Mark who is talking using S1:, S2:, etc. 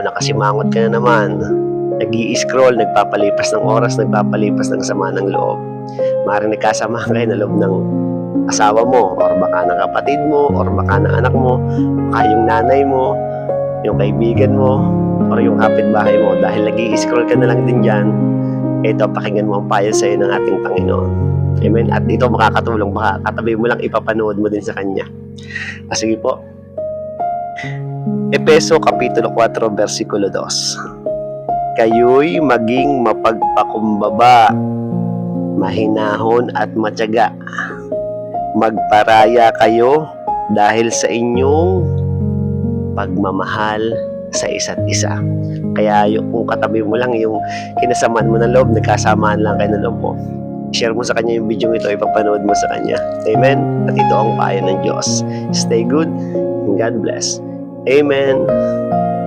S1: nakasimangot ka na naman, nag-i-scroll, nagpapalipas ng oras, nagpapalipas ng sama ng loob. Maaaring nagkasama kayo na loob ng asawa mo, or baka ng kapatid mo, or baka ng anak mo, baka yung nanay mo, yung kaibigan mo, or yung kapitbahay mo. Dahil nag-i-scroll ka na lang din dyan, ito, pakinggan mo ang payo sa'yo ng ating Panginoon. Amen? At ito makakatulong, baka katabi mo lang, ipapanood mo din sa Kanya. Sige po. Efeso Kapitulo 4, versikulo 2. Kayo'y maging mapagpakumbaba, mahinahon at matyaga. Magparaya kayo dahil sa inyong pagmamahal sa isa't isa. Kaya kung katabi mo lang yung kinasamaan mo ng loob, nagkasamaan lang kayo ng loob mo, share mo sa kanya yung video ito, ipapanood mo sa kanya. Amen? At ito ang payo ng Diyos. Stay good and God bless. Amen.